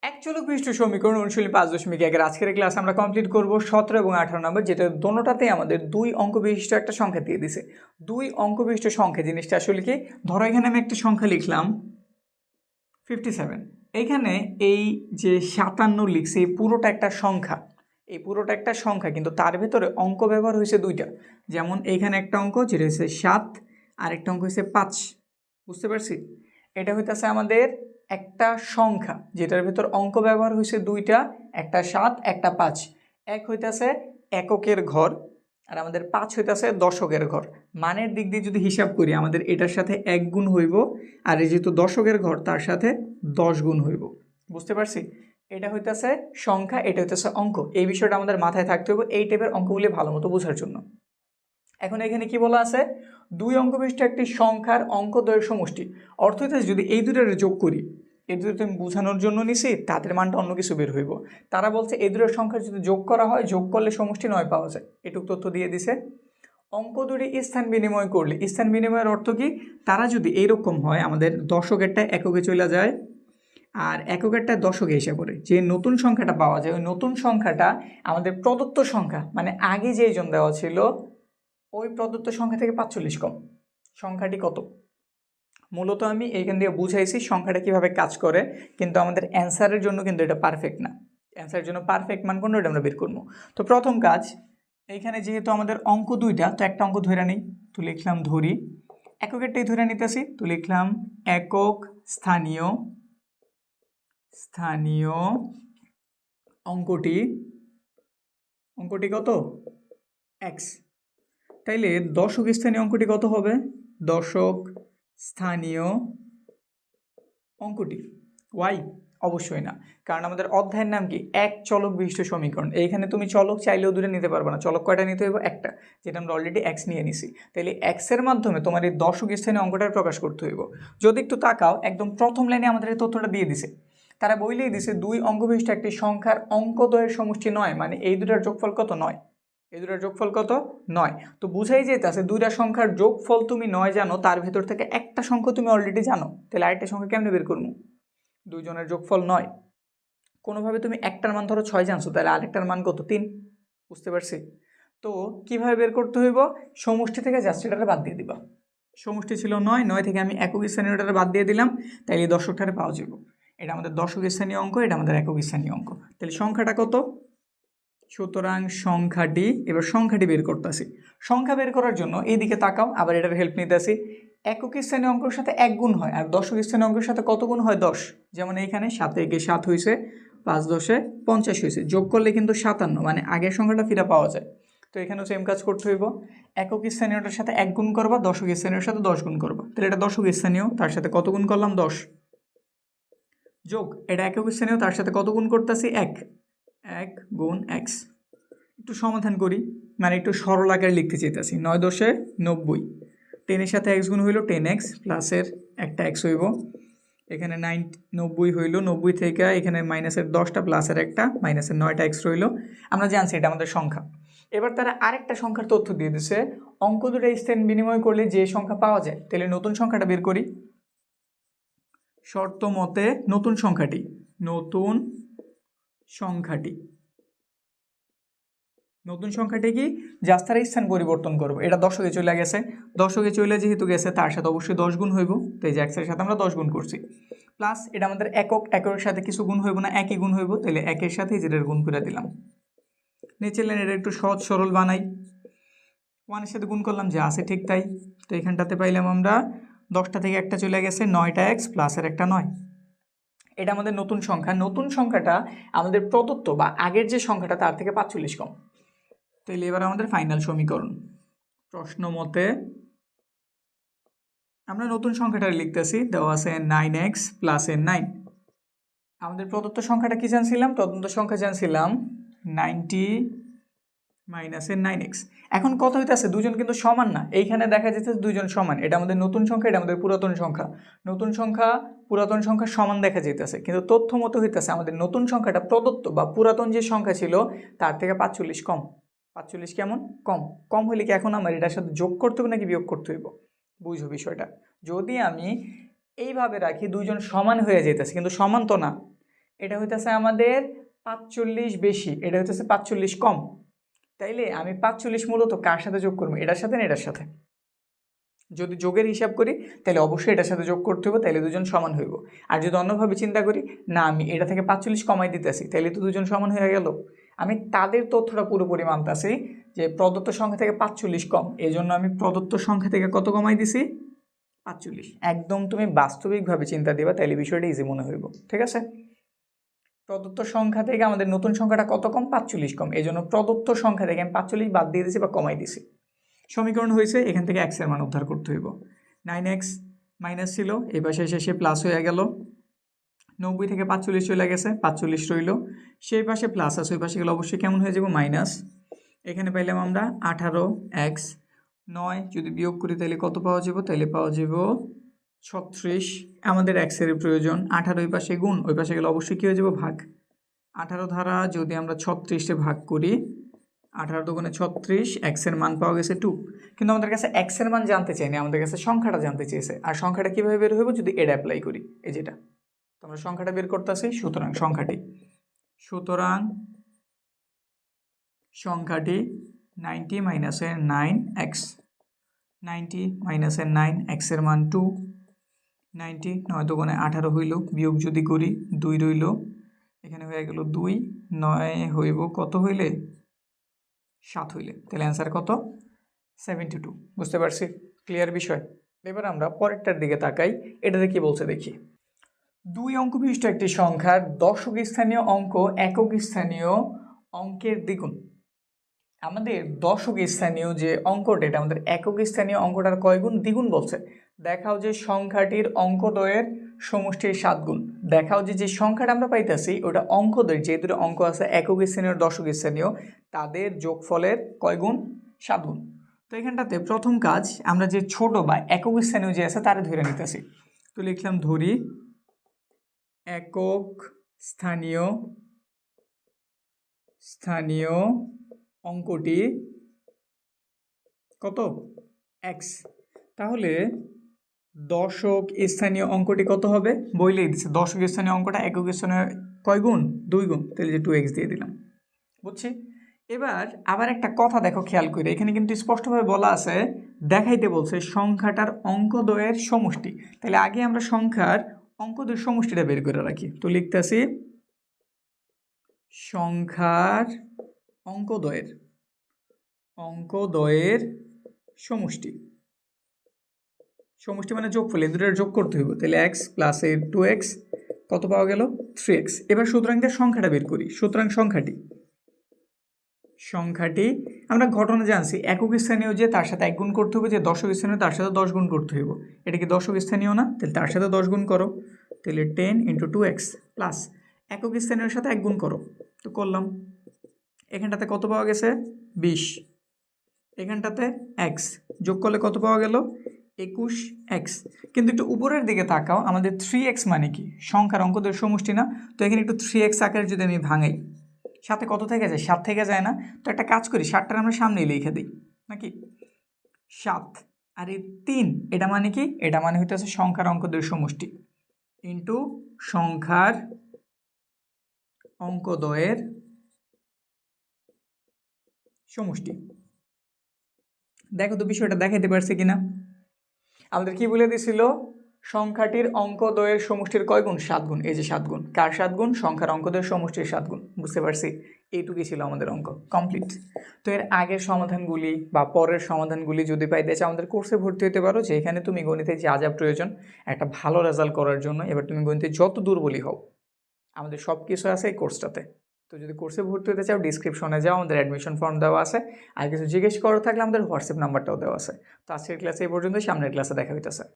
এক চলক বিশিষ্ট সমীকরণ অনুশীলনী 5.1 আজকের ক্লাস আমরা কমপ্লিট করব 17 এবং 18 নম্বর, যেটা দোনোটাতেই আমাদের দুই অঙ্ক বিশিষ্ট একটা সংখ্যা দিয়ে দিছে। দুই অঙ্ক বিশিষ্ট সংখ্যা জিনিসটা আসলে কি, ধরো এখানে আমি একটা সংখ্যা লিখলাম 57, এইখানে এই যে 57 লিখছি এই পুরোটা একটা সংখ্যা, এই পুরোটা একটা সংখ্যা, কিন্তু তার ভেতরে অঙ্ক ব্যবহার হয়েছে দুইটা। যেমন এইখানে একটা অঙ্ক যেটা হচ্ছে 7 আর একটা অঙ্ক হচ্ছে 5, বুঝতে পারছি? এটা হইতেছে আমাদের একটা সংখ্যা যেটার ভেতর অঙ্ক ব্যবহার হয়েছে দুইটা, একটা 7 একটা 5। এক হইতেছে এককের ঘর আর আমাদের 5 হইতেছে দশকের ঘর। মানের দিক দিয়ে যদি হিসাব করি আমাদের এটার সাথে 1 গুণ হইব, আর এই যেহেতু দশকের ঘর তার সাথে 10 গুণ হইব। বুঝতে পারছি? এটা হইতেছে সংখ্যা, এটা হইতেছে অঙ্ক। এই বিষয়টা আমাদের মাথায় থাকতে হবে এই টাইপের অঙ্কগুলি ভালো মতো বোঝার জন্য। এখন এখানে কি বলা আছে, দুই অঙ্ক বিশিষ্ট একটি সংখ্যার অঙ্কদ্বয়ের সমষ্টি। অর্থ হইতেছে যদি এই দুটোর যোগ করি, এই দুটো তুমি বোঝানোর জন্য নিছি, তাদের মানটা অন্য কিছু বের হইব। তারা বলছে এই দুটোর সংখ্যা যদি যোগ করা হয়, যোগ করলে সমষ্টি 9 পাওয়া যায়। এটুকু তথ্য দিয়ে দিছে। অঙ্ক দুটি স্থান বিনিময় করলে, স্থান বিনিময়ের অর্থ কি, তারা যদি এইরকম হয় আমাদের দশকেরটা এককে চলে যায় আর এককেরটা দশকে এসে পড়ে, যে নতুন সংখ্যাটা পাওয়া যায় ওই নতুন সংখ্যাটা আমাদের প্রদত্ত সংখ্যা মানে আগে যেইজন দেওয়া ছিল ওই প্রদত্ত সংখ্যা থেকে 45 কম। সংখ্যাটি কত? মূলত আমি এইখান দিয়ে বুঝাইছি সংখ্যাটা কিভাবে কাজ করে, কিন্তু আমাদের অ্যান্সারের জন্য কিন্তু এটা পারফেক্ট না। অ্যান্সারের জন্য পারফেক্ট মান কোনটা এটা আমরা বের করবো। তো প্রথম কাজ, এইখানে যেহেতু আমাদের অঙ্ক দুইটা, তো একটা অঙ্ক ধরে নিই, তো লিখলাম ধরি এককেরটাই ধরে নিতেছি, তো লিখলাম একক স্থানীয় স্থানীয় অঙ্কটি কত? এক্স। তাইলে দশক স্থানীয় অঙ্কটি কত হবে? দশক স্থানীয় অঙ্কটি ওয়াই? অবশ্যই না, কারণ আমাদের অধ্যায়ের নাম কি, এক চলক বিশিষ্ট সমীকরণ। এইখানে তুমি চলক চাইলেও দূরে নিতে পারবে না। চলক কয়টা নিতে হইব? একটা, যেটা আমরা অলরেডি এক্স নিয়ে নিছি। তাইলে এক্সের মাধ্যমে তোমার এই দশক স্থানীয় অঙ্কটার প্রকাশ করতে হইব। যদি একটু তাকাও, একদম প্রথম লাইনে আমাদের এই তথ্যটা দিয়ে দিছে। তারা বইলেই দিছে দুই অঙ্ক বিশিষ্ট একটি সংখ্যার অঙ্কদ্বয়ের সমষ্টি 9, মানে এই দুটার যোগফল কত? 9। এই দুটার যোগফল কত? 9। তো বুঝাই যেতেছে দুইটা সংখ্যার যোগফল তুমি 9 জানো, তার ভেতর থেকে একটা সংখ্যা তুমি অলরেডি জানো। তাহলে আরেকটা সংখ্যা কেমনে বের করবো? দুইজনের যোগফল 9। কোনোভাবে তুমি একটার মান ধরো 6 জানছো, তাহলে আরেকটার মান কত? 3। বুঝতে পারছি? তো কিভাবে বের করতে হইব? সমষ্টি থেকে জাস্ট এটারে বাদ দিয়ে দিবা। সমষ্টি ছিল 9, 9 থেকে আমি একক স্থানীয়টারে বাদ দিয়ে দিলাম, তাইলে এই দশকটারে পাওয়া যাব। এটা আমাদের দশক স্থানীয় অঙ্ক, এটা আমাদের একক স্থানীয় অঙ্ক। তাহলে সংখ্যাটা কত? সুতরাং সংখ্যাটি, এবার সংখ্যাটি বের করতেছি। সংখ্যা বের করার জন্য এইদিকে তাকাও, আবার এটার হেল্প নিতেছি। একক স্থানীয় অঙ্কের সাথে 1 গুণ হয়, আর দশক স্থানীয় অঙ্কের সাথে কত গুণ হয়? 10। যেমন এইখানে 7 একে 7 হয়েছে, 5 10 50 হয়েছে, যোগ করলে কিন্তু 57, মানে আগের সংখ্যাটা ফিরে পাওয়া যায়। তো এখানেও সেম কাজ করতে হইব। একক স্থানীয়টার সাথে 1 গুণ করবা, দশক স্থানীয়র সাথে 10 গুণ করবা। তাহলে এটা দশক স্থানীয়, তার সাথে কত গুণ করলাম? 10। যোগ এটা একক স্থানীয়, তার সাথে কত গুণ করতেছি? 1 গুণ এক্স। একটু সমাধান করি, মানে একটু সরল আকারে লিখতে চাইতেছি। 9 10 90, 10-এর সাথে এক্স গুণ হইল 10x, প্লাসের একটা এক্স হইব। এখানে 90 হইল, 90 থেকে এখানে মাইনাসের 10টা, প্লাসের একটা, মাইনাসের 9টা এক্স রইল। আমরা জানছি এটা আমাদের সংখ্যা। এবার তারা আরেকটা সংখ্যার তথ্য দিয়ে দিছে, অঙ্ক দুটো স্থান বিনিময় করলে যে সংখ্যা পাওয়া যায়। তাহলে নতুন সংখ্যাটা বের করি। শর্ত মতে নতুন সংখ্যাটি কি, জাস্ট তার স্থান পরিবর্তন করবো। এটা দশকে চলে গেছে, দশকে চলে যেহেতু গেছে তার সাথে অবশ্যই 10 গুণ হইব। তো এই যে এক্সের সাথে আমরা 10 গুণ করছি, প্লাস এটা আমাদের একক, একের সাথে কিছু গুণ হইব না, একই গুণ হইব। তাহলে একের সাথে যেটার গুণ করে দিলাম। নিচের লাইন এটা একটু সহজ সরল বানাই। 1-এর সাথে গুণ করলাম, যা আছে ঠিক তাই। তো এখানটাতে পাইলাম আমরা 10টা থেকে একটা চলে গেছে, 9টা এক্স প্লাসের একটা 9। এটা আমাদের নতুন সংখ্যা। নতুন সংখ্যাটা আমাদের প্রদত্ত বা আগের যে সংখ্যাটা তার থেকে 45 কম। তাহলে এবার আমাদের ফাইনাল সমীকরণ, প্রশ্ন মতে আমরা নতুন সংখ্যাটা লিখতেছি, দেওয়া আছে 9x প্লাস 9। আমাদের প্রদত্ত সংখ্যাটা কি জানছিলাম? প্রদত্ত সংখ্যা জানছিলাম 90 মাইনাস 9x। এখন কত হইতেছে? দুজন কিন্তু সমান না। এইখানে দেখা যাচ্ছে দুজন সমান। এটা আমাদের নতুন সংখ্যা, এটা আমাদের পুরাতন সংখ্যা। নতুন সংখ্যা পুরাতন সংখ্যা সমান দেখা যেতেছে, কিন্তু তথ্য মতো হইতেছে আমাদের নতুন সংখ্যাটা প্রদত্ত বা পুরাতন যে সংখ্যা ছিল তার থেকে 45 কম। 45 কেমন? কম। কম হইলে কি এখন আমার এটার সাথে যোগ করতে হবে নাকি বিয়োগ করতে হইব? বুঝো বিষয়টা। যদি আমি এইভাবে রাখি দুইজন সমান হয়ে যেতেছে, কিন্তু সমান তো না। এটা হইতেছে আমাদের 45 বেশি, এটা হইতেছে 45 কম। তাইলে আমি 45 মূলত কার সাথে যোগ করবো, এটার সাথে না এটার সাথে? যদি যোগের হিসাব করি তাহলে অবশ্যই এটার সাথে যোগ করতে হবে, তাহলে দুজন সমান হইব। আর যদি অন্যভাবে চিন্তা করি, না আমি এটা থেকে 45 কমাই দিতেছি, তাহলে তো দুজন সমান হয়ে গেল। আমি তাদের তথ্যটা পুরোপুরি মানতেছি যে প্রদত্ত সংখ্যা থেকে 45 কম, এই জন্য আমি প্রদত্ত সংখ্যা থেকে কত কমাই দিছি, 45। একদম তুমি বাস্তবিকভাবে চিন্তা দিবা, তাহলে বিষয়টা ইজি মনে হইব। ঠিক আছে, প্রদত্ত সংখ্যা থেকে আমাদের নতুন সংখ্যাটা কত কম, 45 কম, এই জন্য প্রদত্ত সংখ্যা থেকে আমি 45 বাদ দিয়ে দিছি বা কমাই দিছি। সমীকরণ হয়েছে, এখান থেকে এক্স এর মান উদ্ধার করতে হইব। 9x মাইনাস ছিল, এই পাশে এসে প্লাস হয়ে গেল, 90 থেকে 45 চলে গেছে, 45 রইল, সেই পাশে প্লাস আছে, ওই পাশে গেলে অবশ্যই কেমন হয়ে যাব, মাইনাস। এখানে পাইলাম আমরা 18x, 9 যদি বিয়োগ করি তাহলে কত পাওয়া যাব, তাহলে পাওয়া যাব 36। আমাদের এক্স এর প্রয়োজন, 18 ওই পাশে গুণ, ওই পাশে গেলে অবশ্যই কী হয়ে যাব, ভাগ। 18 দ্বারা যদি আমরা 36-এ ভাগ করি, 18 দুগুণে 36, এক্স এর মান পাওয়া গেছে 2। কিন্তু আমাদের কাছে এক্স এর মান জানতে চাইনি, আমাদের কাছে সংখ্যাটা জানতে চেয়েছে। আর সংখ্যাটা কীভাবে বের হইব, যদি এটা অ্যাপ্লাই করি, এই যেটা তো আমরা সংখ্যাটা বের করতেছি। সুতরাং সংখ্যাটি 90 মাইনাসের 9x, 90 মাইনাসের 9, এক্স এর মান 2, 90, 9 দুগুণে 18 হইল, বিয়োগ যদি করি 2 রইল, এখানে হয়ে গেল 2, 9 হইব কত হইলে, 7 হইলে, তাহলে অ্যান্সার কত, 72। বুঝতে পারছি, ক্লিয়ার বিষয়। এবার আমরা পরেরটার দিকে তাকাই, এটাতে কি বলছে দেখি। 2 অঙ্ক বিশিষ্ট একটি সংখ্যার দশক স্থানীয় অঙ্ক একক স্থানীয় অঙ্কের দ্বিগুণ। আমাদের দশক স্থানীয় যে অঙ্কটা, এটা আমাদের একক স্থানীয় অঙ্কটার কয় গুণ, দ্বিগুণ বলছে। দেখাও যে সংখ্যাটির অঙ্কদ্বয়ের সমষ্টির 7 গুণ। দেখাও যে সংখ্যাটা আমরা পাইতেছি ওটা অঙ্কদ্বয়, যে দুটো অঙ্ক আছে একক স্থানীয় দশক স্থানীয়, তাদের যোগফলের কয় গুণ, 7 গুণ। তো এখানটাতে প্রথম কাজ, আমরা যে ছোট বা একক স্থানীয় যে আছে তারে ধরে নিতেছি। তো লিখলাম ধরি একক স্থানীয় অঙ্কটি কত, এক্স। তাহলে দশক স্থানীয় অঙ্কটি কত হবে, বইলেই দিচ্ছে দশক স্থানীয় অঙ্কটা একক স্থানীয় কয় গুণ, 2 গুণ, তাহলে যে 2x দিয়ে দিলাম। বুঝছি। এবার আবার একটা কথা দেখো, খেয়াল করে, এখানে কিন্তু স্পষ্টভাবে বলা আছে, দেখাইতে বলছে সংখ্যাটার অঙ্কদ্বয়ের সমষ্টি। তাহলে আগে আমরা সংখ্যার অঙ্কদ্বয়ের সমষ্টিটা বের করে রাখি। তো লিখতেছি সংখ্যার অঙ্কদ্বয়ের সমষ্টি মানে যোগফল, এই দুটোর যোগ করতে হইব। তাহলে x প্লাস 2x কত পাওয়া গেল, 3x। এবার সুতরাং তার সংখ্যাটা বের করি। সুতরাং সংখ্যাটি আমরা ঘটনা জানছি, একক স্থানীয় যে তার সাথে 1 গুণ করতে হবে, যে দশক স্থানীয় তার সাথে 10 গুণ করতে হইব। এটা কি দশক স্থানীয় না, তাহলে তার সাথে 10 গুণ করো, তাহলে 10 × 2x প্লাস একক স্থানীয়র সাথে 1 গুণ করো, তো করলাম। এখানটাতে কত পাওয়া গেছে, 20। এখানটাতে x যোগ করলে কত পাওয়া গেল, 21x। কিন্তু একটু উপরের দিকে তাকাও, আমাদের 3x মানে কি, সংখ্যার অঙ্কদের সমষ্টি না? তো এখানে একটু 3x আকারে যদি আমি ভাঙাই, সাথে কত থেকে যায়, 7 থেকে যায় না? তো একটা কাজ করি, 7টার আমরা সামনেই লিখে দিই নাকি, 7 আর এই 3, এটা মানে কি, এটা মানে হইতেছে সংখ্যার অঙ্কদের সমষ্টি ইন্টু সংখ্যার অঙ্কদ্বয়ের সমষ্টি। দেখো তো বিষয়টা দেখাইতে পারছে কিনা। আমাদের কি বলে দিছিল, সংখ্যাটির অঙ্কদ্বয়ের সমষ্টির কয় গুণ, 7 গুণ। এই যে 7 গুণ, কার 7 গুণ, সংখ্যার অঙ্কদ্বয়ের সমষ্টির 7 গুণ। বুঝতে পারছি, এইটুকুই ছিল আমাদের অঙ্ক, কমপ্লিট। তো এর আগের সমাধানগুলি বা পরের সমাধানগুলি যদি পাইতে চাও আমাদের কোর্সে ভর্তি হতে পারো, যেখানে তুমি গণিতে যা যা প্রয়োজন একটা ভালো রেজাল্ট করার জন্য, এবার তুমি গণিতে যত দুর্বলই হও, আমাদের সব কিছু আছে এই কোর্সটাতে। তো যদি কোর্সে ভর্তি হতে চাও ডিসক্রিপশনে যাও, আমাদের অ্যাডমিশন ফর্ম দেওয়া আছে। আর কিছু জিজ্ঞেস করার থাকলে আমাদের হোয়াটসঅ্যাপ নাম্বারটাও দেওয়া আছে। তো আজকের ক্লাসে এই পর্যন্ত, সামনের ক্লাসে দেখা হইতেছে।